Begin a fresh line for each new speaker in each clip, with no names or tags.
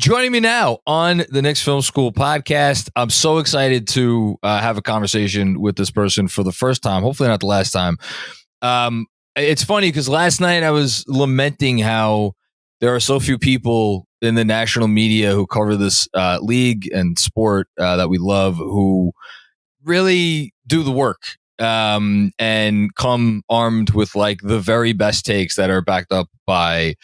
Joining me now on the Knicks Film School Podcast, I'm so excited to have a conversation with this person for the first time, hopefully not the last time. It's funny because last night I was lamenting how there are so few people in the national media who cover this league and sport that we love who really do the work and come armed with like the very best takes that are backed up by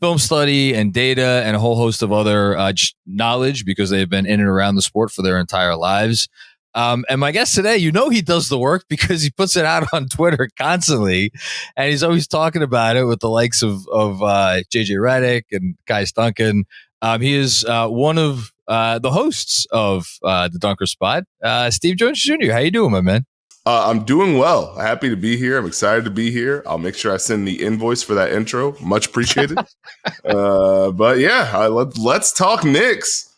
film study and data and a whole host of other knowledge because they've been in and around the sport for their entire lives. And my guest today, he does the work because he puts it out on Twitter constantly, and he's always talking about it with the likes of JJ Redick and Kai Duncan. He is one of the hosts of the Dunker Spot, Steve Jones Jr. How you doing, my man?
I'm doing well. Happy to be here. I'm excited to be here. I'll make sure I send the invoice for that intro. Much appreciated. But yeah, let's talk Knicks.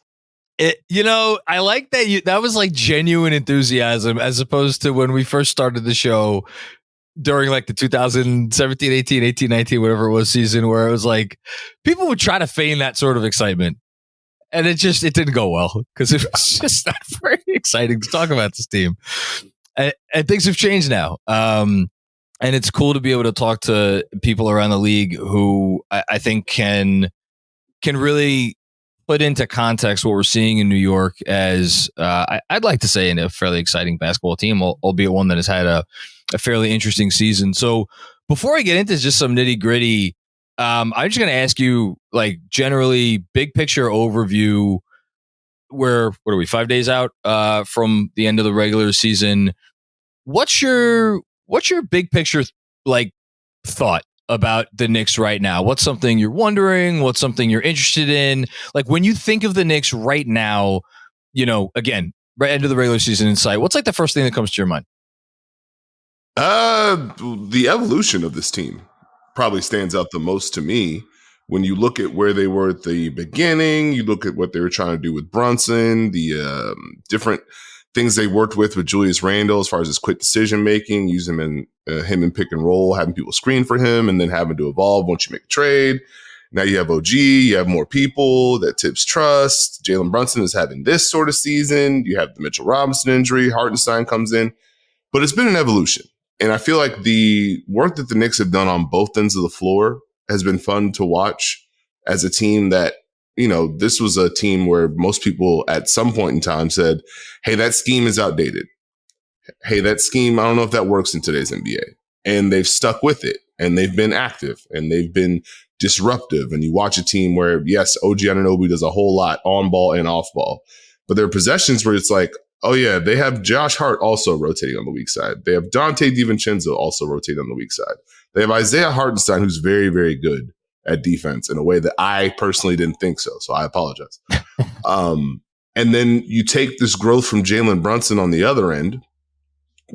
I like that that was like genuine enthusiasm as opposed to when we first started the show during like the 2017, 18, 19, whatever it was season, where it was like people would try to feign that sort of excitement. And it didn't go well because it was just not very exciting to talk about this team. And things have changed now. And it's cool to be able to talk to people around the league who I think can really put into context what we're seeing in New York as, I'd like to say, in a fairly exciting basketball team, albeit one that has had a fairly interesting season. So before I get into just some nitty gritty, I'm just going to ask you, like, generally big picture overview. What are we, 5 days out from the end of the regular season? What's your big picture like thought about the Knicks right now? What's something you're wondering? What's something you're interested in? Like when you think of the Knicks right now, again, right into the regular season in sight, what's like the first thing that comes to your mind?
The evolution of this team probably stands out the most to me. When you look at where they were at the beginning, you look at what they were trying to do with Brunson, the different things they worked with Julius Randle as far as his quick decision making, using him in pick and roll, having people screen for him, and then having to evolve once you make a trade. Now you have OG, you have more people that Tibbs trusts. Jalen Brunson is having this sort of season. You have the Mitchell Robinson injury. Hartenstein comes in. But it's been an evolution. And I feel like the work that the Knicks have done on both ends of the floor has been fun to watch as a team that, this was a team where most people at some point in time said, hey, that scheme is outdated. Hey, that scheme, I don't know if that works in today's NBA. And they've stuck with it, and they've been active, and they've been disruptive. And you watch a team where, yes, OG Anunoby does a whole lot on ball and off ball, but there are possessions where it's like, oh yeah, they have Josh Hart also rotating on the weak side. They have Dante DiVincenzo also rotating on the weak side. They have Isaiah Hartenstein, who's very, very good at defense in a way that I personally didn't think so. So I apologize. And then you take this growth from Jalen Brunson on the other end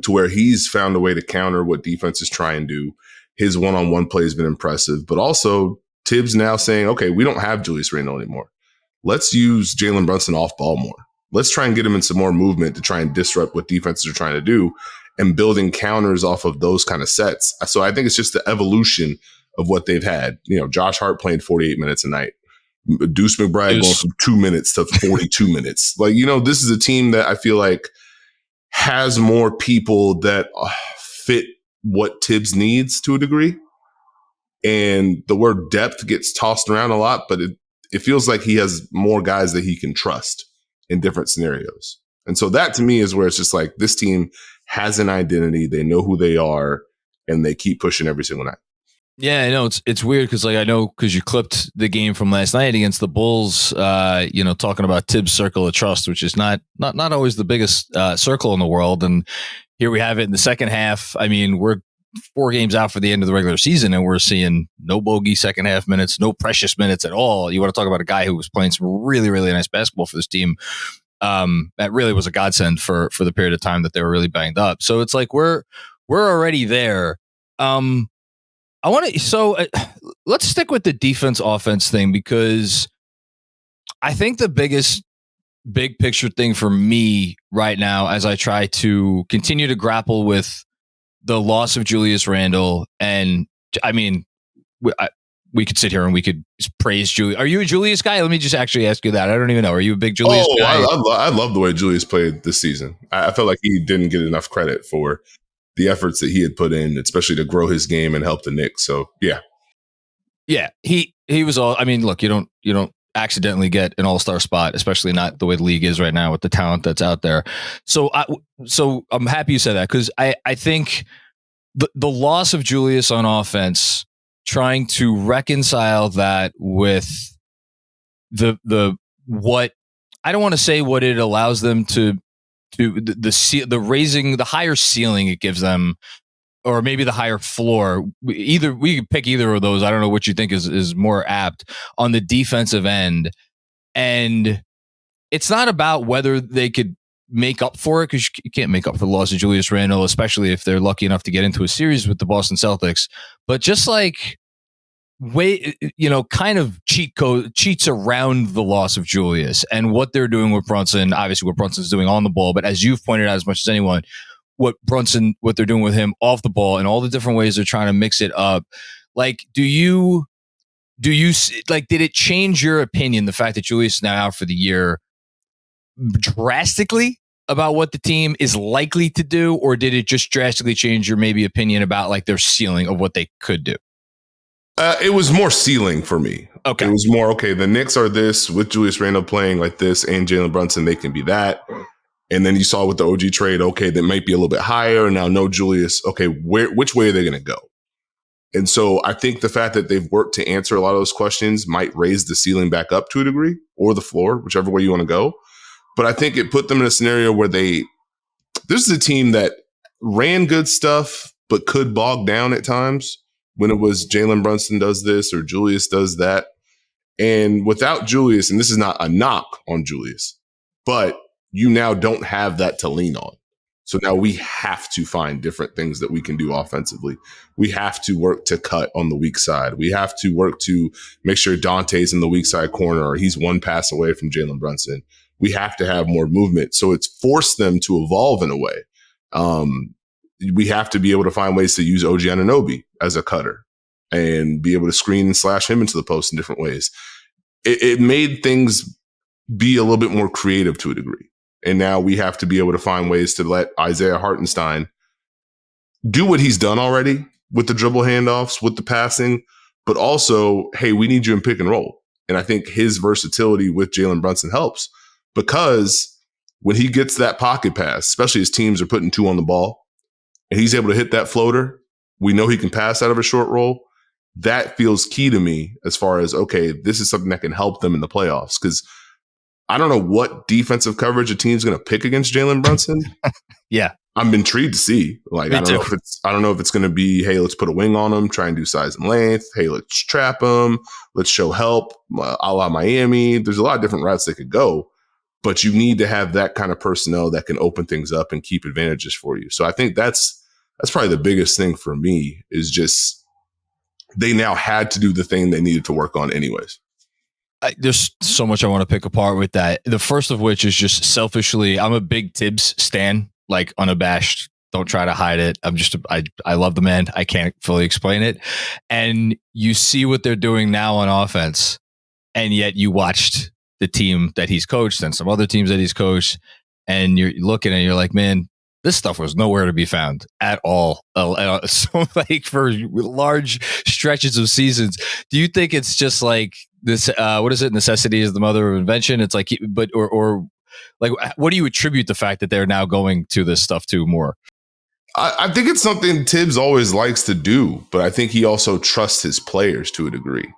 to where he's found a way to counter what defenses try and do. His one-on-one play has been impressive, but also Tibbs now saying, okay, we don't have Julius Randle anymore. Let's use Jalen Brunson off ball more. Let's try and get him in some more movement to try and disrupt what defenses are trying to do and building counters off of those kind of sets. So I think it's just the evolution of what they've had. Josh Hart playing 48 minutes a night. Deuce McBride going from 2 minutes to 42 minutes. Like, this is a team that I feel like has more people that fit what Tibbs needs to a degree. And the word depth gets tossed around a lot, but it feels like he has more guys that he can trust in different scenarios. And so that to me is where it's just like this team has an identity. They know who they are, and they keep pushing every single night.
Yeah, I know it's weird because I know because you clipped the game from last night against the Bulls, talking about Tibbs' circle of trust, which is not always the biggest circle in the world. And here we have it in the second half. I mean, we're 4 games out for the end of the regular season, and we're seeing no bogey second half minutes, no precious minutes at all. You want to talk about a guy who was playing some really, really nice basketball for this team. That really was a godsend for the period of time that they were really banged up. So it's like we're already there. Let's stick with the defense offense thing, because I think the biggest big picture thing for me right now, as I try to continue to grapple with the loss of Julius Randle, and I mean, we could sit here and we could praise Julius. Are you a Julius guy? Let me just actually ask you that. I don't even know. Are you a big Julius guy?
I love the way Julius played this season. I felt like he didn't get enough credit for the efforts that he had put in, especially to grow his game and help the Knicks. So yeah.
Yeah, he was all. I mean, look, you don't accidentally get an all-star spot, especially not the way the league is right now with the talent that's out there. So I'm happy you said that, because I think the loss of Julius on offense, trying to reconcile that with the what, I don't want to say what it allows them to the raising, the higher ceiling it gives them, or maybe the higher floor. We can pick either of those. I don't know what you think is more apt on the defensive end. And it's not about whether they could make up for it, because you can't make up for the loss of Julius Randle, especially if they're lucky enough to get into a series with the Boston Celtics. But just like kind of cheats around the loss of Julius and what they're doing with Brunson, obviously what Brunson's doing on the ball, but as you've pointed out as much as anyone, what they're doing with him off the ball and all the different ways they're trying to mix it up. Like, do you like, did it change your opinion, the fact that Julius is now out for the year, drastically about what the team is likely to do? Or did it just drastically change your maybe opinion about like their ceiling of what they could do?
It was more ceiling for me.
Okay.
It was more, okay, the Knicks are this with Julius Randle playing like this and Jalen Brunson, they can be that. And then you saw with the OG trade, okay, that might be a little bit higher. Now, no Julius. Okay, which way are they going to go? And so I think the fact that they've worked to answer a lot of those questions might raise the ceiling back up to a degree, or the floor, whichever way you want to go. But I think it put them in a scenario where this is a team that ran good stuff, but could bog down at times when it was Jalen Brunson does this or Julius does that. And without Julius, and this is not a knock on Julius, but you now don't have that to lean on. So now we have to find different things that we can do offensively. We have to work to cut on the weak side. We have to work to make sure Dante's in the weak side corner, or he's one pass away from Jalen Brunson. We have to have more movement. So it's forced them to evolve in a way. We have to be able to find ways to use OG Anunoby as a cutter and be able to screen and slash him into the post in different ways. It made things be a little bit more creative to a degree. And now we have to be able to find ways to let Isaiah Hartenstein do what he's done already with the dribble handoffs, with the passing, but also, hey, we need you in pick and roll. And I think his versatility with Jalen Brunson helps, because when he gets that pocket pass, especially as teams are putting two on the ball, and he's able to hit that floater, we know he can pass out of a short roll. That feels key to me as far as, okay, this is something that can help them in the playoffs. Because I don't know what defensive coverage a team's going to pick against Jalen Brunson.
Yeah.
I'm intrigued to see. Like, I don't know if it's going to be, hey, let's put a wing on him, try and do size and length. Hey, let's trap him. Let's show help, a la Miami. There's a lot of different routes they could go, but you need to have that kind of personnel that can open things up and keep advantages for you. So I think that's probably the biggest thing for me, is just they now had to do the thing they needed to work on anyways.
There's so much I want to pick apart with that. The first of which is just selfishly, I'm a big Tibbs stan, like unabashed. Don't try to hide it. I love the man. I can't fully explain it. And you see what they're doing now on offense, and yet you watched the team that he's coached and some other teams that he's coached, and you're looking and you're like, man, this stuff was nowhere to be found at all. So like for large stretches of seasons, do you think it's just like this? What is it? Necessity is the mother of invention. It's like, but or like, what do you attribute the fact that they're now going to this stuff to more?
I think it's something Tibbs always likes to do, but I think he also trusts his players to a degree.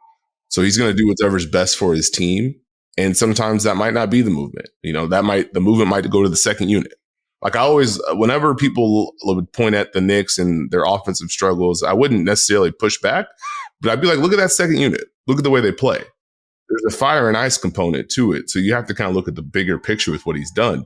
So he's going to do whatever's best for his team. And sometimes that might not be the movement. The movement might go to the second unit. Like I always, whenever people would point at the Knicks and their offensive struggles, I wouldn't necessarily push back, but I'd be like, look at that second unit. Look at the way they play. There's a fire and ice component to it. So you have to kind of look at the bigger picture with what he's done.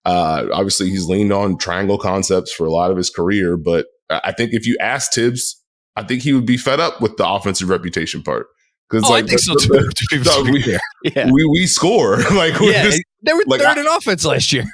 Obviously, he's leaned on triangle concepts for a lot of his career, but I think if you ask Tibbs, I think he would be fed up with the offensive reputation part.
I think so too.
We score.
They were third in offense last year.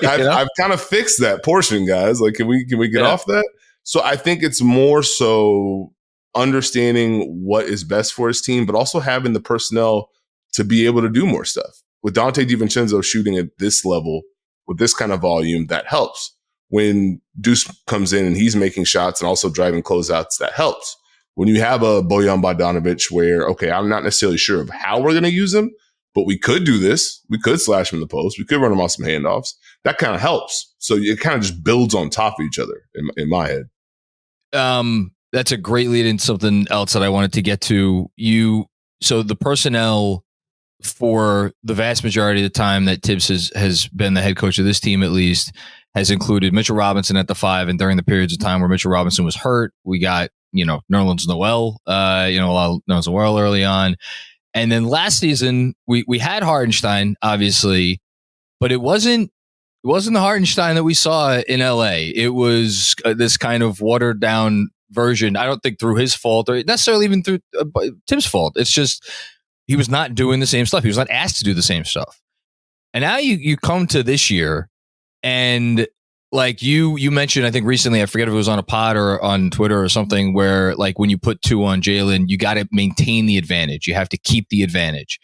I've kind of fixed that portion, guys. Like, can we get off that? So I think it's more so understanding what is best for his team, but also having the personnel to be able to do more stuff. With Dante DiVincenzo shooting at this level, with this kind of volume, that helps. When Deuce comes in and he's making shots and also driving closeouts, that helps. When you have a Bojan Bogdanovic where, okay, I'm not necessarily sure of how we're going to use him, but we could do this. We could slash him in the post. We could run him off some handoffs. That kind of helps. So it kind of just builds on top of each other in my head.
That's a great lead in something else that I wanted to get to. So the personnel for the vast majority of the time that Tibbs has been the head coach of this team, at least, has included Mitchell Robinson at the 5. And during the periods of time where Mitchell Robinson was hurt, we got, Nerlens Noel, a lot of Nerlens Noel early on. And then last season, we had Hartenstein, obviously, but it wasn't the Hartenstein that we saw in LA. It was this kind of watered down version. I don't think through his fault or necessarily even through Tim's fault. It's just he was not doing the same stuff. He was not asked to do the same stuff. And now you come to this year, and like you mentioned, I think recently, I forget if it was on a pod or on Twitter or something, where like when you put 2 on Jalen, you got to maintain the advantage. You have to keep the advantage.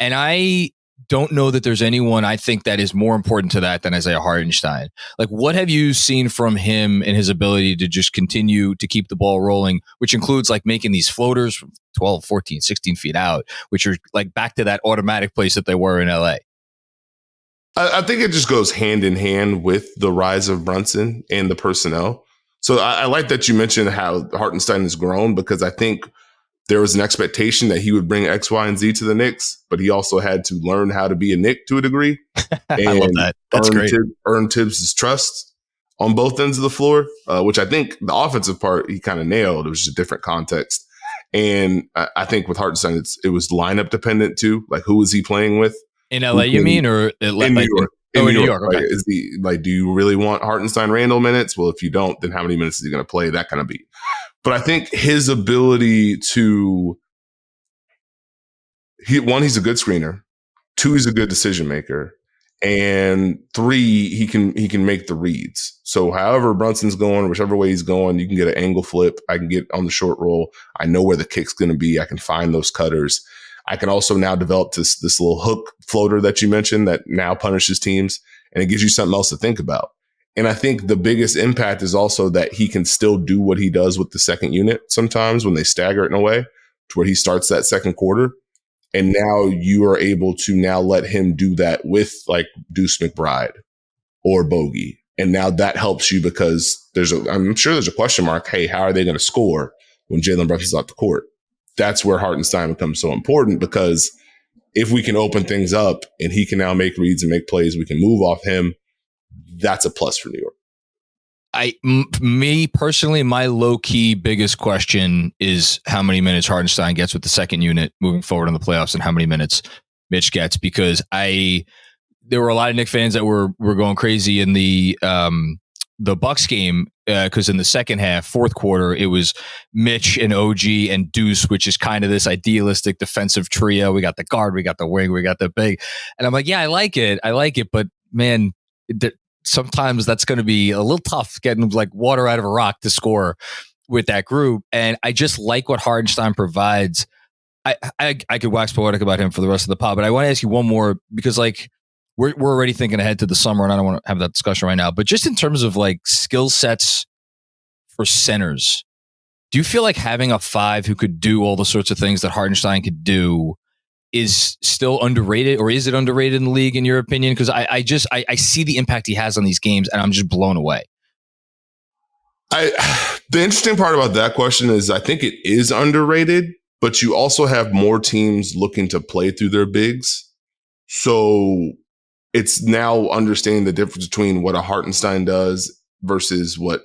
And I don't know that there's anyone I think that is more important to that than Isaiah Hartenstein. Like, what have you seen from him and his ability to just continue to keep the ball rolling, which includes like making these floaters from 12, 14, 16 feet out, which are like back to that automatic place that they were in LA?
I think it just goes hand in hand with the rise of Brunson and the personnel. So I like that you mentioned how Hartenstein has grown, because I think there was an expectation that he would bring X, Y, and Z to the Knicks, but he also had to learn how to be a Knick to a degree. And
I love that. That's great.
Earn Tibbs' trust on both ends of the floor, which I think the offensive part he kind of nailed. It was just a different context. And I think with Hartenstein, it was lineup dependent too. Like, who was he playing with?
In LA, you mean, or
in New York?
In New York. Okay.
Like, is he like? Do you really want Hartenstein Randle minutes? Well, if you don't, then how many minutes is he going to play? That kind of beat. But I think his ability to he's a good screener. 2, he's a good decision maker, and 3, he can make the reads. So however Brunson's going, whichever way he's going, you can get an angle flip. I can get on the short roll. I know where the kick's going to be. I can find those cutters. I can also now develop this little hook floater that you mentioned that now punishes teams, and it gives you something else to think about. And I think the biggest impact is also that he can still do what he does with the second unit sometimes when they stagger it in a way to where he starts that second quarter. And now you are able to now let him do that with like Deuce McBride or Bogey. And now that helps you, because I'm sure there's a question mark. Hey, how are they going to score when Jalen Brunson's off the court? That's where Hartenstein becomes so important, because if we can open things up and he can now make reads and make plays, we can move off him. That's a plus for New York.
Me personally, my low key biggest question is how many minutes Hartenstein gets with the second unit moving forward in the playoffs, and how many minutes Mitch gets, because there were a lot of Knick fans that were going crazy in the Bucks game, because in the second half, fourth quarter, it was Mitch and OG and Deuce, which is kind of this idealistic defensive trio. We got the guard, we got the wing, we got the big, and I'm like, yeah, I like it, but man, sometimes that's going to be a little tough getting like water out of a rock to score with that group. And I just like what Hartenstein provides. I could wax poetic about him for the rest of the pod, but I want to ask you one more, because like we're already thinking ahead to the summer, and I don't want to have that discussion right now, but just in terms of like skill sets for centers, do you feel like having a 5 who could do all the sorts of things that Hartenstein could do is still underrated, or is it underrated in the league in your opinion? Because I see the impact he has on these games, and I'm just blown away.
The interesting part about that question is I think it is underrated, but you also have more teams looking to play through their bigs. So it's now understanding the difference between what a Hartenstein does versus what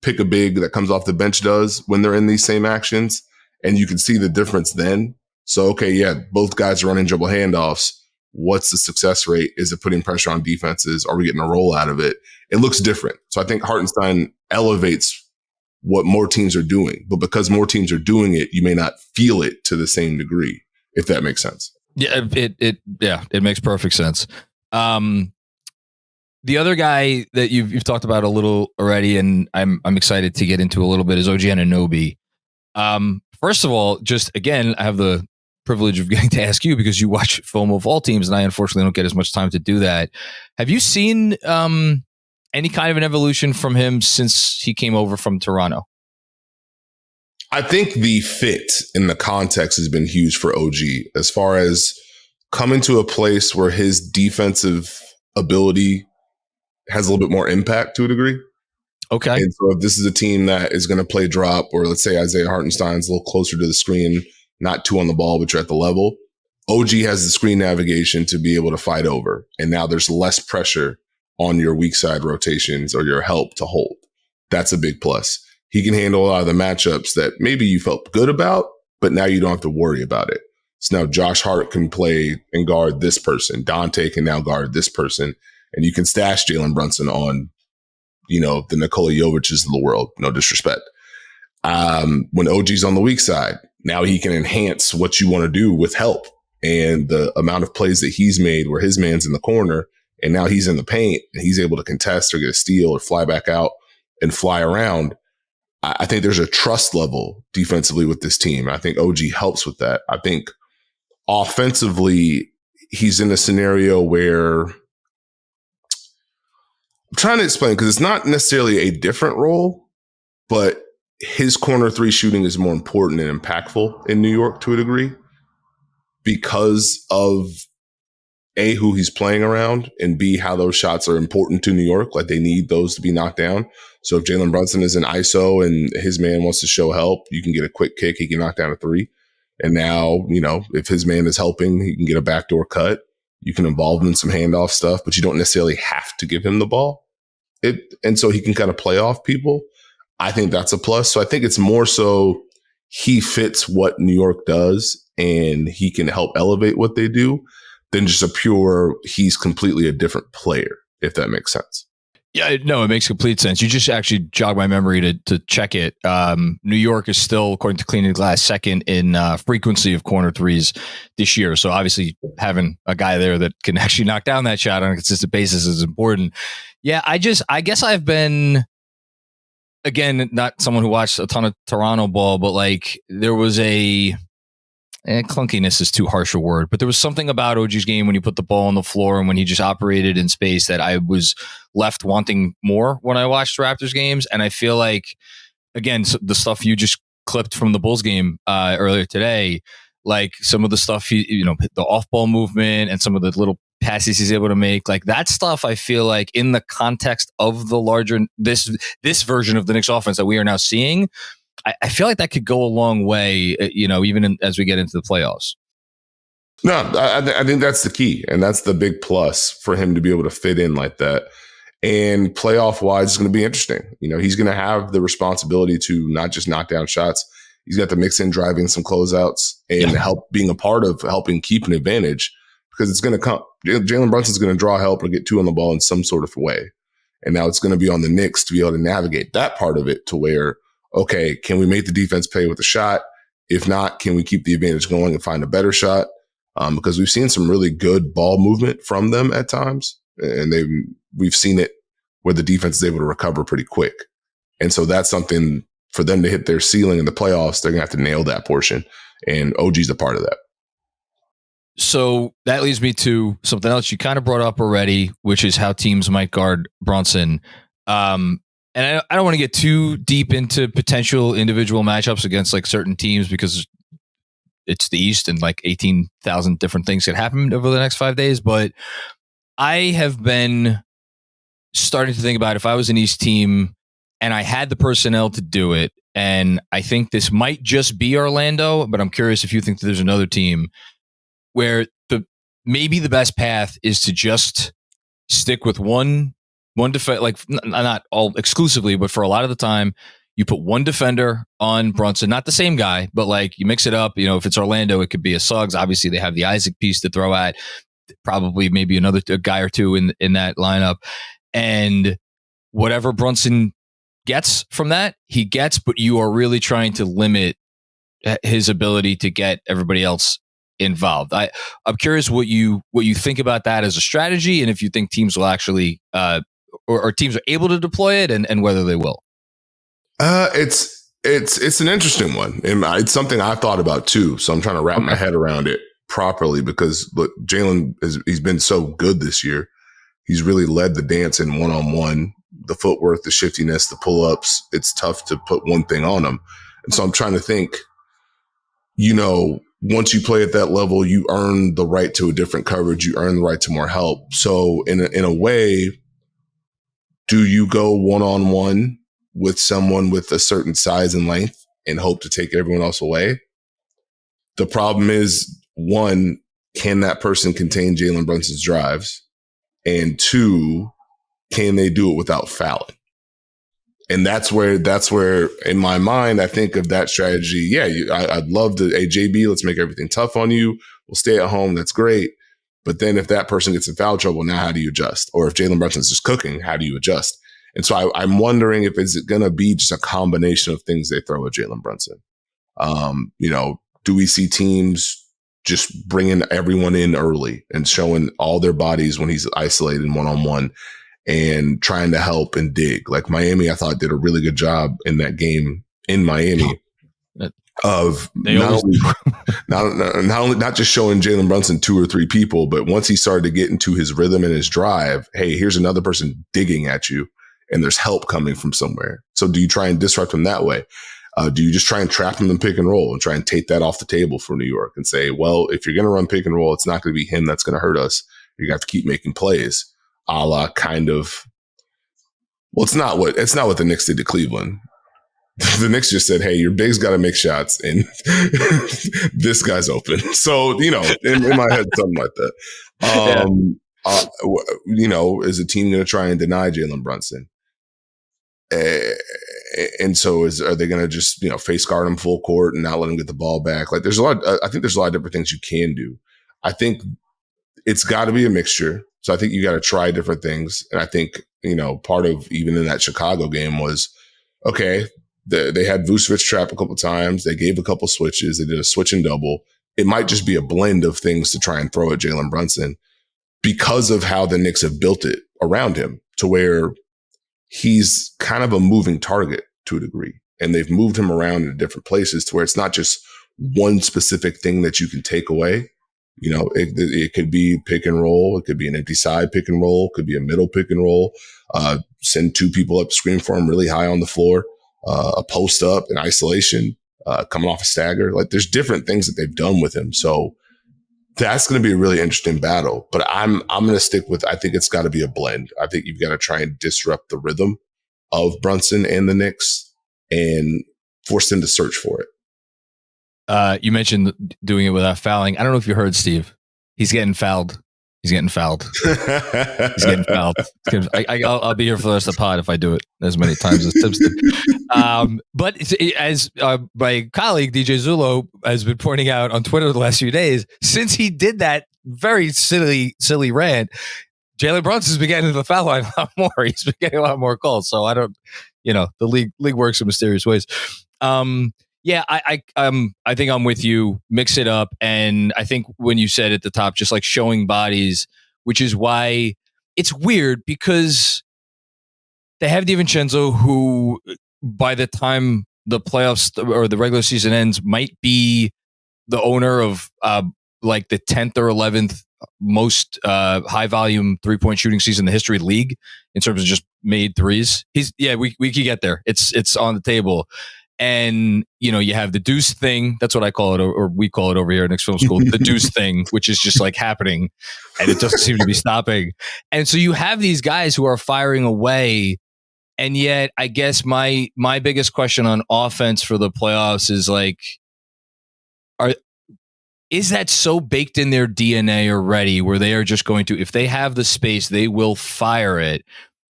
pick a big that comes off the bench does when they're in these same actions. And you can see the difference then. So, okay, yeah, both guys are running dribble handoffs. What's the success rate? Is it putting pressure on defenses? Are we getting a roll out of it? It looks different. So I think Hartenstein elevates what more teams are doing. But because more teams are doing it, you may not feel it to the same degree, if that makes sense.
Yeah, it makes perfect sense. The other guy that you've talked about a little already, and I'm excited to get into a little bit, is OG Anunoby. First of all, just again, I have the privilege of getting to ask you because you watch film of all teams, and I unfortunately don't get as much time to do that. Have you seen any kind of an evolution from him since he came over from Toronto?
I think the fit in the context has been huge for OG as far as coming to a place where his defensive ability has a little bit more impact to a degree.
Okay.
And so if this is a team that is going to play drop, or let's say Isaiah Hartenstein's a little closer to the screen, not too on the ball, but you're at the level, OG has the screen navigation to be able to fight over. And now there's less pressure on your weak side rotations or your help to hold. That's a big plus. He can handle a lot of the matchups that maybe you felt good about, but now you don't have to worry about it. So now Josh Hart can play and guard this person. Dante can now guard this person. And you can stash Jalen Brunson on, the Nikola Jovic's of the world. No disrespect. When OG's on the weak side, now he can enhance what you want to do with help. And the amount of plays that he's made where his man's in the corner and now he's in the paint and he's able to contest or get a steal or fly back out and fly around. I think there's a trust level defensively with this team. I think OG helps with that. I think offensively, he's in a scenario where I'm trying to explain because it's not necessarily a different role, but his corner three shooting is more important and impactful in New York to a degree because of A, who he's playing around, and B, how those shots are important to New York. Like they need those to be knocked down. So if Jalen Brunson is in ISO and his man wants to show help, you can get a quick kick. He can knock down a three. And now, if his man is helping, he can get a backdoor cut. You can involve him in some handoff stuff, but you don't necessarily have to give him the ball. And so he can kind of play off people. I think that's a plus. So I think it's more so he fits what New York does and he can help elevate what they do than just a pure, he's completely a different player, if that makes sense.
Yeah, no, it makes complete sense. You just actually jogged my memory to check it. New York is still, according to Cleaning the Glass, second in frequency of corner threes this year. So obviously having a guy there that can actually knock down that shot on a consistent basis is important. Yeah, I guess I've been, again, not someone who watched a ton of Toronto ball, but like there was clunkiness is too harsh a word, but there was something about OG's game when he put the ball on the floor and when he just operated in space that I was left wanting more when I watched Raptors games. And I feel like, again, the stuff you just clipped from the Bulls game earlier today, like some of the stuff, the off-ball movement and some of the little passes he's able to make, like that stuff, I feel like in the context of the larger, this version of the Knicks offense that we are now seeing, I feel like that could go a long way, even as we get into the playoffs.
No, I think that's the key. And that's the big plus for him to be able to fit in like that. And playoff wise, it's going to be interesting. He's going to have the responsibility to not just knock down shots. He's got to mix in driving some closeouts and help being a part of helping keep an advantage because it's going to come. Jalen Brunson's going to draw help or get two on the ball in some sort of way. And now it's going to be on the Knicks to be able to navigate that part of it to where, okay, can we make the defense pay with a shot? If not, can we keep the advantage going and find a better shot? Because we've seen some really good ball movement from them at times. And we've seen it where the defense is able to recover pretty quick. And so that's something for them to hit their ceiling in the playoffs. They're going to have to nail that portion. And OG's a part of that.
So that leads me to something else you kind of brought up already, which is how teams might guard Brunson. And I don't want to get too deep into potential individual matchups against like certain teams because it's the East and like 18,000 different things could happen over the next 5 days. But I have been starting to think about if I was an East team and I had the personnel to do it, and I think this might just be Orlando, but I'm curious if you think that there's another team where maybe the best path is to just stick with one defense, like not all exclusively, but for a lot of the time, you put one defender on Brunson, not the same guy, but like you mix it up. If it's Orlando, it could be a Suggs. Obviously, they have the Isaac piece to throw at, probably maybe a guy or two in that lineup. And whatever Brunson gets from that, he gets, but you are really trying to limit his ability to get everybody else involved. I'm curious what you think about that as a strategy, and if you think teams will actually or teams are able to deploy it, and whether they will.
It's It's an interesting one, and it's something I thought about too. So I'm trying to wrap my head around it properly because look, Jalen he's been so good this year. He's really led the dance in one-on-one, the footwork, the shiftiness, the pull-ups. It's tough to put one thing on him, and so I'm trying to think. Once you play at that level, you earn the right to a different coverage. You earn the right to more help. So in a way, do you go one-on-one with someone with a certain size and length and hope to take everyone else away? The problem is, one, can that person contain Jalen Brunson's drives? And two, can they do it without fouling? And that's where in my mind, I think of that strategy. Yeah, I'd love to, hey, JB, let's make everything tough on you. We'll stay at home. That's great. But then if that person gets in foul trouble, now how do you adjust? Or if Jalen Brunson's just cooking, how do you adjust? And so I'm wondering if it's going to be just a combination of things they throw at Jalen Brunson. Do we see teams just bringing everyone in early and showing all their bodies when he's isolated one-on-one and trying to help and dig? Like Miami, I thought did a really good job in that game in Miami of not just showing Jalen Brunson 2 or 3 people, but once he started to get into his rhythm and his drive, hey, here's another person digging at you and there's help coming from somewhere. So do you try and disrupt him that way? Do you just try and trap him in pick and roll and try and take that off the table for New York and say, well, if you're going to run pick and roll, it's not going to be him that's going to hurt us. You have to keep making plays, a la kind of. Well, it's not what the Knicks did to Cleveland. The Knicks just said, hey, your big's got to make shots and this guy's open. So, in my head, something like that. Is a team going to try and deny Jalen Brunson? And so are they going to just, face guard him full court and not let him get the ball back? Like I think there's a lot of different things you can do. I think it's got to be a mixture. So I think you got to try different things. And I think, part of even in that Chicago game was, okay, they had Vucevic trap a couple of times. They gave a couple switches. They did a switch and double. It might just be a blend of things to try and throw at Jalen Brunson because of how the Knicks have built it around him to where he's kind of a moving target to a degree. And they've moved him around in different places to where it's not just one specific thing that you can take away. It could be pick and roll. It could be an empty side pick and roll. It could be a middle pick and roll. Send 2 people up, screen for him really high on the floor. A post up, an isolation, coming off a stagger. Like there's different things that they've done with him. So that's going to be a really interesting battle. But I'm going to stick with, I think it's got to be a blend. I think you've got to try and disrupt the rhythm of Brunson and the Knicks and force them to search for it.
You mentioned doing it without fouling. I don't know if you heard, Steve. He's getting fouled. He's getting fouled. I'll be here for the rest of the pod if I do it as many times as Tips did. But as my colleague, DJ Zulo, has been pointing out on Twitter the last few days, since he did that very silly rant, Jalen Brunson's been getting to the foul line a lot more. He's been getting a lot more calls. So I don't, the league works in mysterious ways. Yeah, I think I'm with you. Mix it up. And I think when you said at the top, just like showing bodies, which is why it's weird because they have DiVincenzo, who by the time the playoffs or the regular season ends might be the owner of like the 10th or 11th most high volume 3-point shooting season in the history of the league in terms of just made threes. We could get there. It's on the table. And, you have the deuce thing. That's what I call it, or we call it over here in Knicks Film School, the deuce thing, which is just like happening and it doesn't seem to be stopping. And so you have these guys who are firing away. And yet, I guess my biggest question on offense for the playoffs is like, is that so baked in their DNA already where they are just going to, if they have the space, they will fire it?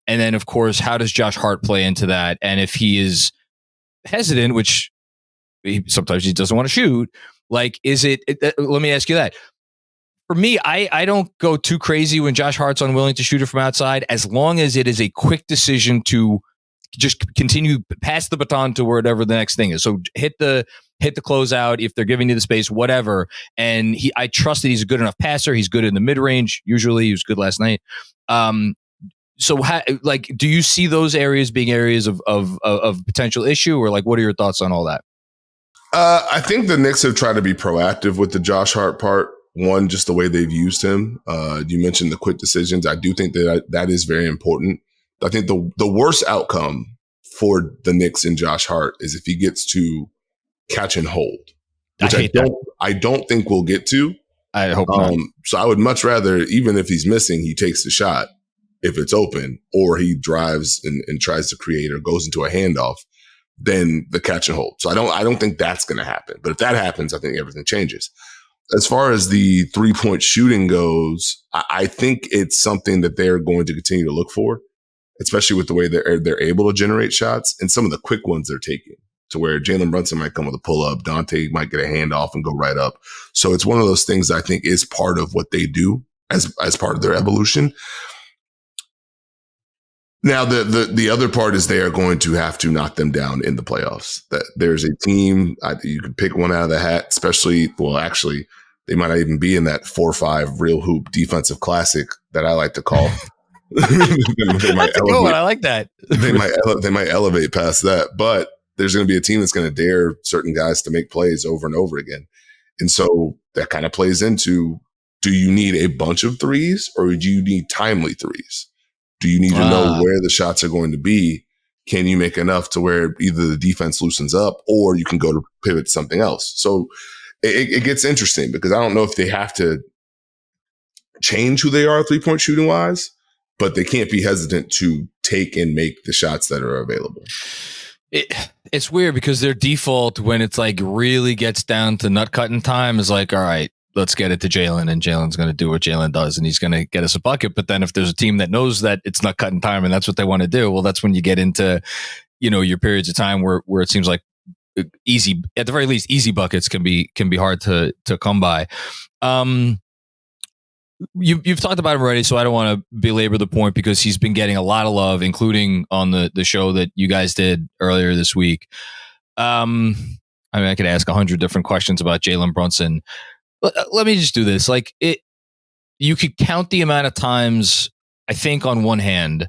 And then, of course, how does Josh Hart play into that? And if he is hesitant, which sometimes he doesn't want to shoot, like, is it, let me ask you that. For me, I don't go too crazy when Josh Hart's unwilling to shoot it from outside, as long as it is a quick decision to just continue, pass the baton to whatever the next thing is. So hit the closeout if they're giving you the space, whatever. And I trust that he's a good enough passer. He's good in the mid range. Usually he was good last night. So, like, do you see those areas being areas of potential issue, or like, what are your thoughts on all that?
I think the Knicks have tried to be proactive with the Josh Hart part. One, just the way they've used him. You mentioned the quick decisions. I do think that is very important. I think the worst outcome for the Knicks and Josh Hart is if he gets to catch and hold, which I don't think we'll get to.
I hope not.
So I would much rather, even if he's missing, he takes the shot if it's open, or he drives and tries to create or goes into a handoff, than the catch and hold. So I don't think that's going to happen. But if that happens, I think everything changes. As far as the 3-point shooting goes, I think it's something that they're going to continue to look for, especially with the way they're able to generate shots and some of the quick ones they're taking, to where Jalen Brunson might come with a pull up, Dante might get a handoff and go right up. So it's one of those things that I think is part of what they do as part of their evolution. Now, the other part is they are going to have to knock them down in the playoffs. That there's a team, you can pick one out of the hat, especially, well, actually, they might not even be in that 4-5 real hoop defensive classic that I like to call.
That's a good one. I like that.
They might elevate past that, but there's going to be a team that's going to dare certain guys to make plays over and over again. And so that kind of plays into, do you need a bunch of threes, or do you need timely threes? Do you need to know where the shots are going to be? Can you make enough to where either the defense loosens up, or you can go to pivot to something else? So it gets interesting, because I don't know if they have to change who they are 3-point shooting wise, but they can't be hesitant to take and make the shots that are available.
It's weird, because their default, when it's like really gets down to nut cutting time, is like, all right, let's get it to Jalen, and Jalen's going to do what Jalen does, and he's going to get us a bucket. But then if there's a team that knows that it's nut cutting time and that's what they want to do, well, that's when you get into, your periods of time where it seems like easy, at the very least, easy buckets can be hard to come by. You've talked about him already, so I don't want to belabor the point, because he's been getting a lot of love, including on the show that you guys did earlier this week. I could ask 100 different questions about Jalen Brunson. Let me just do this. Like, you could count the amount of times, I think, on one hand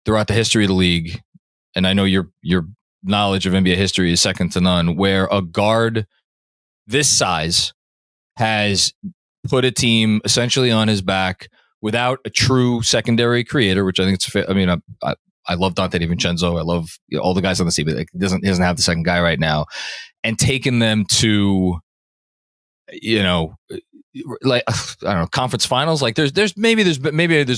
throughout the history of the league, and I know your knowledge of NBA history is second to none, where a guard this size has put a team essentially on his back without a true secondary creator, which I think it's fair. I mean, I love Dante DiVincenzo. I love all the guys on the team, but he doesn't have the second guy right now, and taken them to, like, I don't know, conference finals. Like there's maybe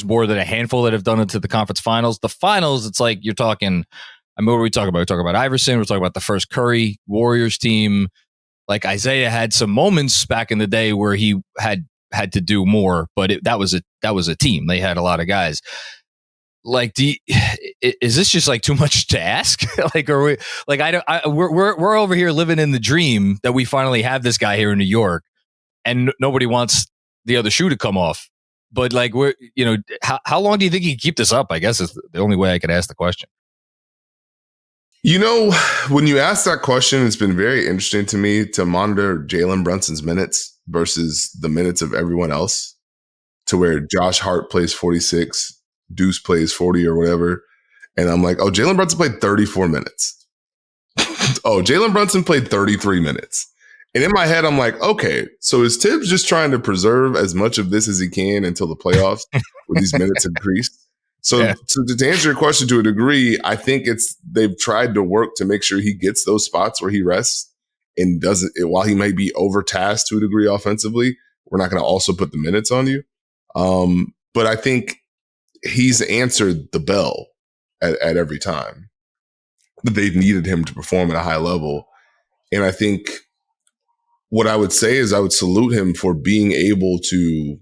more than a handful that have done it to the conference finals. The finals, it's like you're talking. I mean, what are we talking about? We're talking about Iverson. We're talking about the first Curry Warriors team. Like, Isaiah had some moments back in the day where he had to do more, but that was a team. They had a lot of guys. Like, is this just like too much to ask? Like, are we like, we're over here living in the dream that we finally have this guy here in New York, and nobody wants the other shoe to come off. But like, how long do you think he can keep this up? I guess is the only way I could ask the question.
When you ask that question, it's been very interesting to me to monitor Jalen Brunson's minutes versus the minutes of everyone else, to where Josh Hart plays 46, Deuce plays 40 or whatever. And I'm like, oh, Jalen Brunson played 34 minutes. Oh, Jalen Brunson played 33 minutes. And in my head, I'm like, okay, so is Tibbs just trying to preserve as much of this as he can until the playoffs with these minutes increased? So, yeah. So to answer your question to a degree, I think they've tried to work to make sure he gets those spots where he rests and doesn't, while he may be overtasked to a degree offensively, we're not going to also put the minutes on you. But I think he's answered the bell at every time that they've needed him to perform at a high level. And I think what I would say is I would salute him for being able to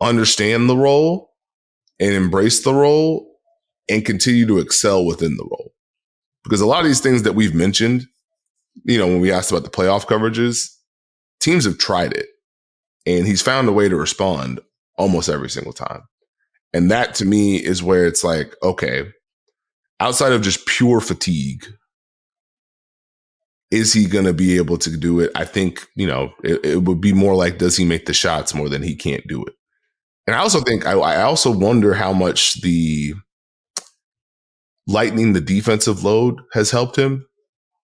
understand the role and embrace the role and continue to excel within the role. Because a lot of these things that we've mentioned, when we asked about the playoff coverages, teams have tried it, and he's found a way to respond almost every single time. And that, to me, is where it's like, okay, outside of just pure fatigue, is he going to be able to do it? I think, it would be more like, does he make the shots more than he can't do it? And I also think I also wonder how much the lightening the defensive load has helped him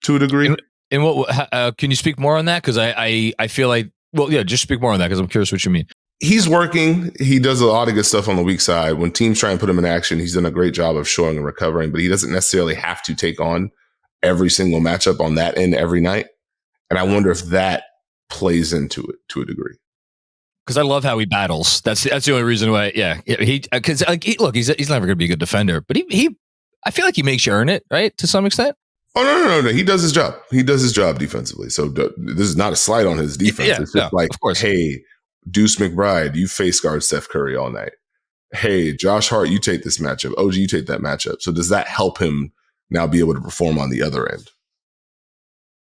to a degree.
And what can you speak more on that? Because I feel like, well, yeah, just speak more on that because I'm curious what you mean.
He's working. He does a lot of good stuff on the weak side. When teams try and put him in action, he's done a great job of showing and recovering, but he doesn't necessarily have to take on every single matchup on that end every night. And I wonder if that plays into it to a degree.
Because I love how he battles. That's the only reason why. Yeah, because look, he's never going to be a good defender, but he I feel like he makes you earn it, right, to some extent.
Oh no! He does his job. He does his job defensively. So this is not a slight on his defense.
Yeah,
it's just like,
of course.
Hey, Deuce McBride, you face guard Steph Curry all night. Hey, Josh Hart, you take this matchup. OG, you take that matchup. So does that help him now be able to perform on the other end?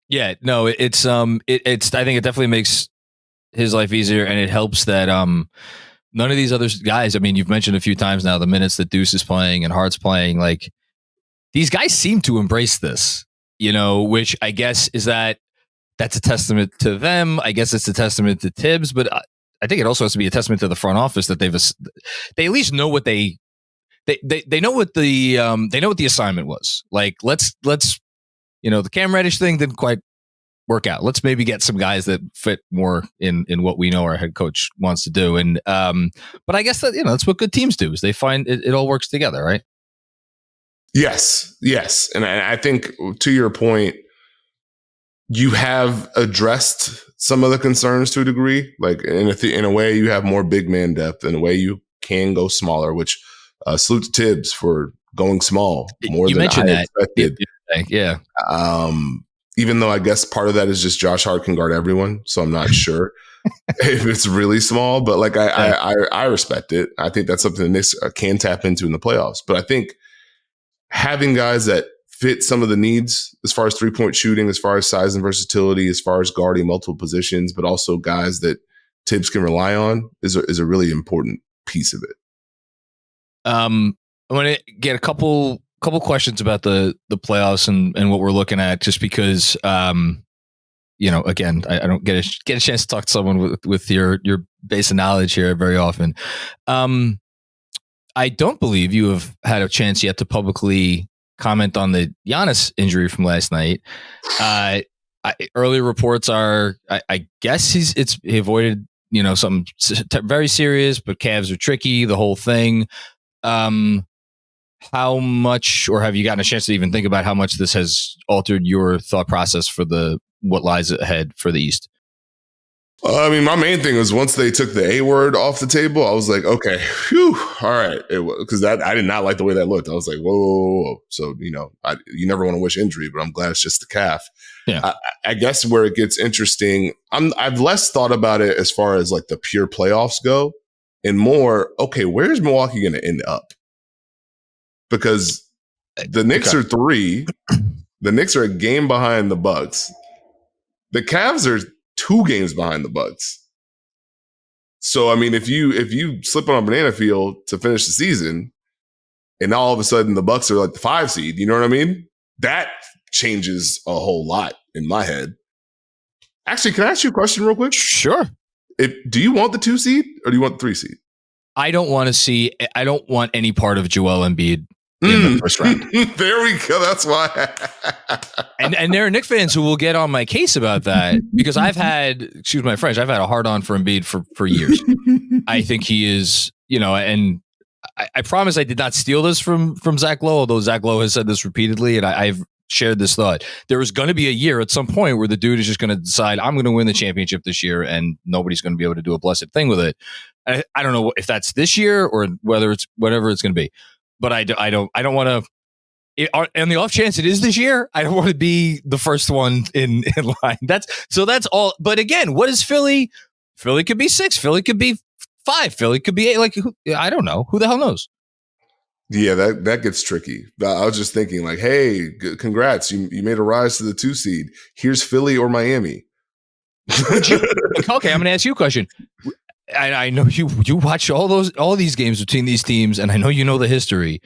Yeah, no, it's I think it definitely makes his life easier, and it helps that none of these other guys. I mean, you've mentioned a few times now the minutes that Deuce is playing and Hart's playing. Like these guys seem to embrace this, which I guess that's a testament to them. I guess it's a testament to Tibbs, but I think it also has to be a testament to the front office that they at least know what they know what the assignment was. Like let's the Cam Reddish thing didn't quite work out. Let's maybe get some guys that fit more in what we know our head coach wants to do. And but I guess that that's what good teams do is they find it all works together, right?
Yes. And I think to your point, you have addressed some of the concerns to a degree. Like in a way, you have more big man depth. In a way, you can go smaller. Which salute to Tibbs for going small more than I expected.
Yeah.
Even though I guess part of that is just Josh Hart can guard everyone, so I'm not sure if it's really small. But like I respect it. I think that's something the Knicks can tap into in the playoffs. But I think having guys that fit some of the needs as far as 3-point shooting, as far as size and versatility, as far as guarding multiple positions, but also guys that Tibbs can rely on is a really important piece of it.
I want to get a couple questions about the playoffs and what we're looking at, just because again, I don't get a chance to talk to someone with your base of knowledge here very often. I don't believe you have had a chance yet to publicly comment on the Giannis injury from last night. Early reports are, I guess he avoided something very serious, but calves are tricky. The whole thing. How much, or have you gotten a chance to even think about how much this has altered your thought process for what lies ahead for the East?
I mean, my main thing was once they took the A word off the table, I was like, okay, phew, all right. Because I did not like the way that looked. I was like, whoa. So, you never want to wish injury, but I'm glad it's just the calf.
Yeah.
I guess where it gets interesting, I've less thought about it as far as like the pure playoffs go and more, okay, where's Milwaukee going to end up? Because the Knicks are 3. The Knicks are a game behind the Bucks. The Cavs are 2 games behind the Bucks. So, I mean, if you slip on a banana field to finish the season and all of a sudden the Bucks are like the 5 seed, you know what I mean? That changes a whole lot in my head. Actually, can I ask you a question real quick?
Sure.
Do you want the 2 seed or do you want the 3 seed?
I don't want any part of Joel Embiid in the first round.
There we go. That's why.
and there are Knicks fans who will get on my case about that because I've had a hard on for Embiid for years. I think he is, and I promise I did not steal this from Zach Lowe, although Zach Lowe has said this repeatedly, and I've shared this thought. There is going to be a year at some point where the dude is just going to decide, I'm going to win the championship this year, and nobody's going to be able to do a blessed thing with it. I don't know if that's this year or whether it's whatever it's going to be. But I don't want to. On the off chance it is this year, I don't want to be the first one in line. That's all. But again, what is Philly? Philly could be 6. Philly could be 5. Philly could be 8. Like I don't know. Who the hell knows?
Yeah, that gets tricky. I was just thinking, like, hey, congrats, you made a rise to the 2 seed. Here's Philly or Miami.
Okay, I'm going to ask you a question. I know you watch all these games between these teams, and I know you know the history.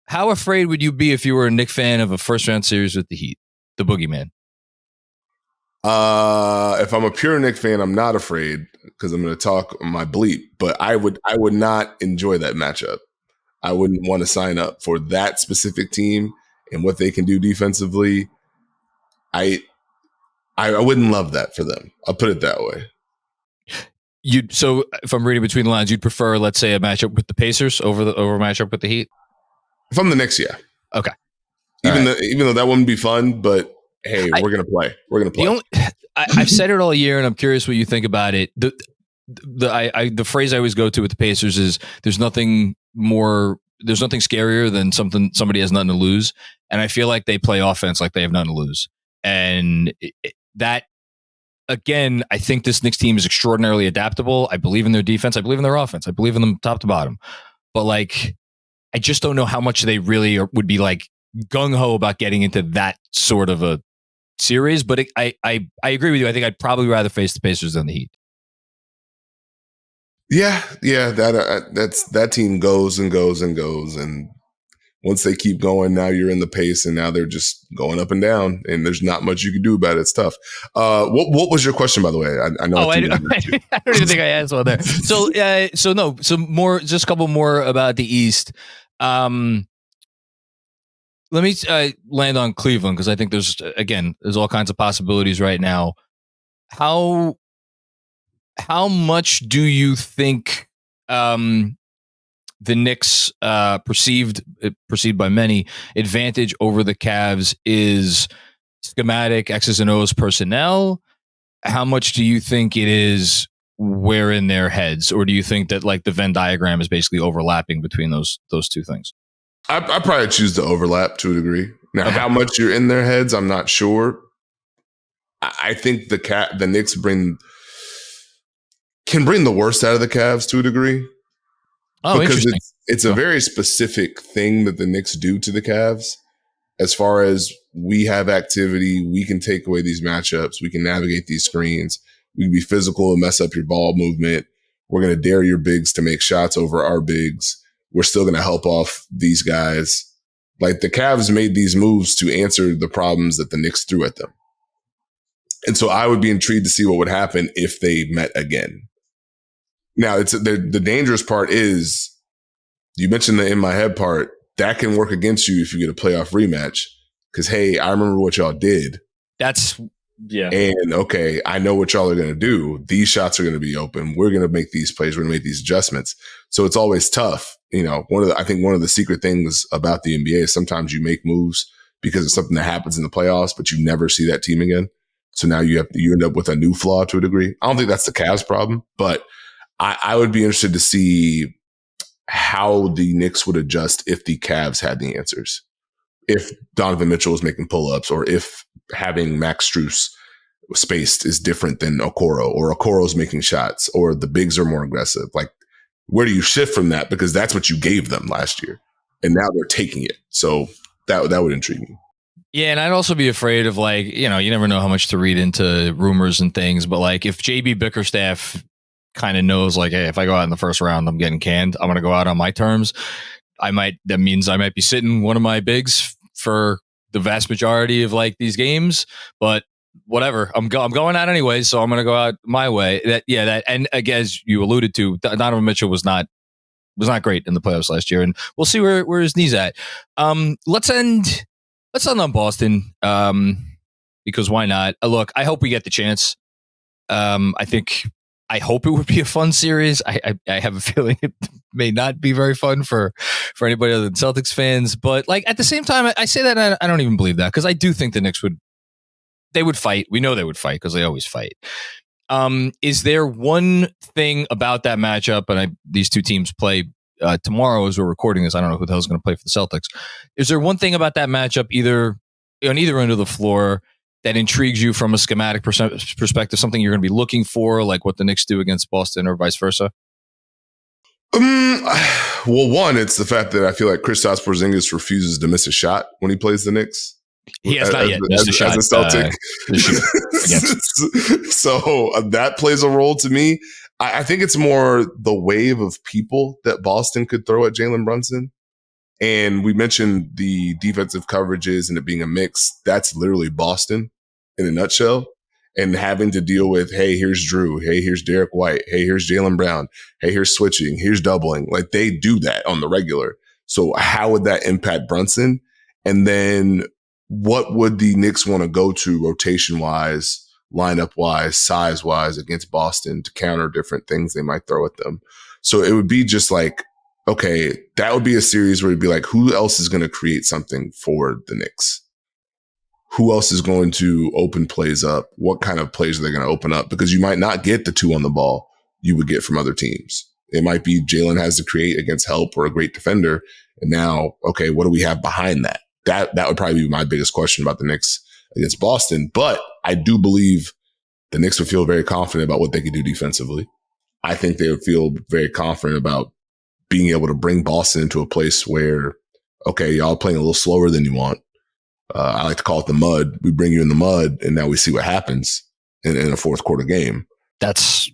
How afraid would you be if you were a Knicks fan of a first round series with the Heat, the boogeyman?
If I'm a pure Knicks fan, I'm not afraid because I'm going to talk my bleep. But I would not enjoy that matchup. I wouldn't want to sign up for that specific team and what they can do defensively. I wouldn't love that for them. I'll put it that way.
So if I'm reading between the lines, you'd prefer, let's say, a matchup with the Pacers over a matchup with the Heat?
If I'm the Knicks, yeah.
Okay.
Even though that wouldn't be fun, but hey, we're gonna play. We're gonna play.
I've said it all year, and I'm curious what you think about it. The phrase I always go to with the Pacers is there's nothing scarier than somebody has nothing to lose, and I feel like they play offense like they have nothing to lose, and that. Again, I think this Knicks team is extraordinarily adaptable. I believe in their defense. I believe in their offense. I believe in them top to bottom. But like, I just don't know how much they really would be like gung-ho about getting into that sort of a series. But I agree with you. I think I'd probably rather face the Pacers than the Heat.
Yeah. That team goes and goes and goes, and once they keep going, now you're in the pace, and now they're just going up and down, and there's not much you can do about it. It's tough. What was your question, by the way? I know.
I don't even think I asked one there. So more, just a couple more about the East. Let me land on Cleveland because I think there's all kinds of possibilities right now. How much do you think the Knicks perceived by many advantage over the Cavs is schematic X's and O's personnel? How much do you think it is where in their heads, or do you think that like the Venn diagram is basically overlapping between those two things?
I probably choose to overlap to a degree. Now, how much you're in their heads, I'm not sure. I think the Knicks can bring the worst out of the Cavs to a degree.
Oh,
because
interesting.
It's a very specific thing that the Knicks do to the Cavs. As far as we have activity, we can take away these matchups. We can navigate these screens. We can be physical and mess up your ball movement. We're going to dare your bigs to make shots over our bigs. We're still going to help off these guys. Like the Cavs made these moves to answer the problems that the Knicks threw at them. And so I would be intrigued to see what would happen if they met again. Now, the dangerous part is, you mentioned the in my head part, that can work against you if you get a playoff rematch. Because, hey, I remember what y'all did.
Yeah.
And, okay, I know what y'all are going to do. These shots are going to be open. We're going to make these plays. We're going to make these adjustments. So it's always tough. You know, I think one of the secret things about the NBA is sometimes you make moves because it's something that happens in the playoffs, but you never see that team again. So now you end up with a new flaw to a degree. I don't think that's the Cavs problem, but I would be interested to see how the Knicks would adjust if the Cavs had the answers. If Donovan Mitchell was making pull-ups, or if having Max Strus spaced is different than Okoro, or Okoro's making shots, or the bigs are more aggressive. Like, where do you shift from that? Because that's what you gave them last year, and now they're taking it. So that would intrigue me.
Yeah, and I'd also be afraid of, like, you know, you never know how much to read into rumors and things, but like if JB Bickerstaff kind of knows, like, hey, if I go out in the first round, I'm getting canned, I'm going to go out on my terms. That means I might be sitting one of my bigs for the vast majority of like these games, but whatever, I'm going out anyway, so I'm going to go out my way. And again, as you alluded to, Donovan Mitchell was not great in the playoffs last year, and we'll see where his knee's at. Let's end on Boston, because why not? Look, I hope we get the chance. I hope it would be a fun series. I have a feeling it may not be very fun for anybody other than Celtics fans. But like at the same time, I say that I don't even believe that, because I do think the Knicks would fight. We know they would fight because they always fight. Is there one thing about that matchup? And these two teams play tomorrow as we're recording this. I don't know who the hell is going to play for the Celtics. Is there one thing about that matchup, on either end of the floor, that intrigues you from a schematic perspective, something you're going to be looking for, like what the Knicks do against Boston or vice versa?
Well, one, it's the fact that I feel like Kristaps Porzingis refuses to miss a shot when he plays the Knicks.
He has not yet missed a shot.
As a Celtic. So that plays a role to me. I think it's more the wave of people that Boston could throw at Jalen Brunson. And we mentioned the defensive coverages and it being a mix. That's literally Boston in a nutshell. and having to deal with, hey, here's Drew. Hey, here's Derek White. Hey, here's Jalen Brown. Hey, here's switching. Here's doubling. Like they do that on the regular. So how would that impact Brunson? And then what would the Knicks want to go to rotation wise, lineup wise, size wise against Boston to counter different things they might throw at them? So it would be just like, okay, that would be a series where it'd be like, who else is going to create something for the Knicks? Who else is going to open plays up? What kind of plays are they going to open up? Because you might not get the 2 on the ball you would get from other teams. It might be Jalen has to create against help or a great defender. And now, okay, what do we have behind that? That would probably be my biggest question about the Knicks against Boston. But I do believe the Knicks would feel very confident about what they could do defensively. I think they would feel very confident about being able to bring Boston into a place where, okay, y'all playing a little slower than you want. I like to call it the mud. We bring you in the mud, and now we see what happens in a fourth quarter game.
It's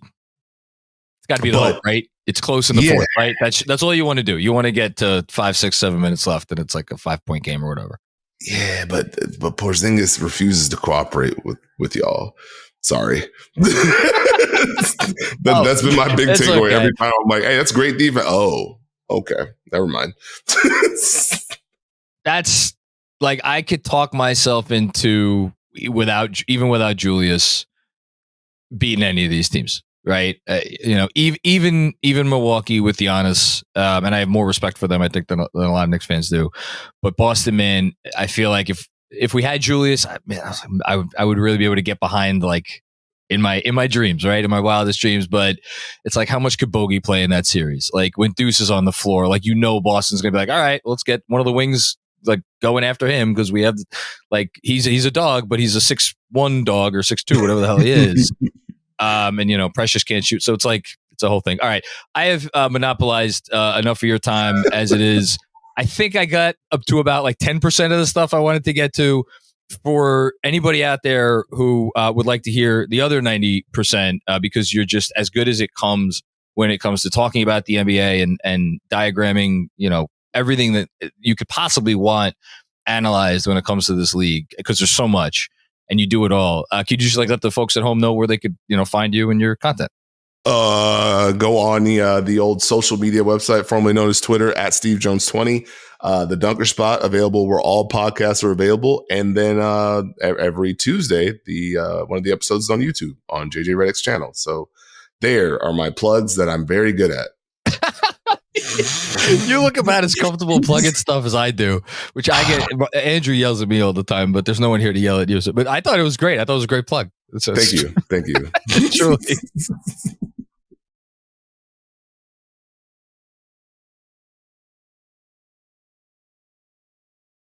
got to be the hope, right? It's close in the fourth, right? That's all you want to do. You want to get to 5, 6, 7 minutes left, and it's like a 5-point game or whatever.
Yeah, but Porzingis refuses to cooperate with y'all. Sorry. That's been my big takeaway. Okay. Every time I'm like, hey, that's great defense. Oh, okay. Never mind.
That's like, I could talk myself into without Julius beating any of these teams. Right. Even Milwaukee with Giannis, and I have more respect for them, I think, than a lot of Knicks fans do. But Boston, man, I feel like if we had Julius, I would really be able to get behind, like, in my dreams, right? In my wildest dreams. But it's like, how much could Bogey play in that series? Like when Deuce is on the floor, like, Boston's going to be like, all right, let's get one of the wings, like, going after him, because we have, like, he's a dog, but he's a 6'1" dog or 6'2", whatever the hell he is. And Precious can't shoot. So it's like, it's a whole thing. All right. I have monopolized enough of your time as it is. I think I got up to about like 10% of the stuff I wanted to get to. For anybody out there who would like to hear the other 90%, because you're just as good as it comes when it comes to talking about the NBA and diagramming, everything that you could possibly want analyzed when it comes to this league, because there's so much. And you do it all. Could you just let the folks at home know where they could, find you and your content?
Go on the old social media website, formerly known as Twitter, at Steve Jones 20. The Dunker Spot, available where all podcasts are available. And then every Tuesday, one of the episodes is on YouTube on JJ Redick's channel. So there are my plugs that I'm very good at.
You look about as comfortable plugging stuff as I do, which I get. Andrew yells at me all the time, but there's no one here to yell at you. But I thought it was great. I thought it was a great plug.
Thank you.
Truly.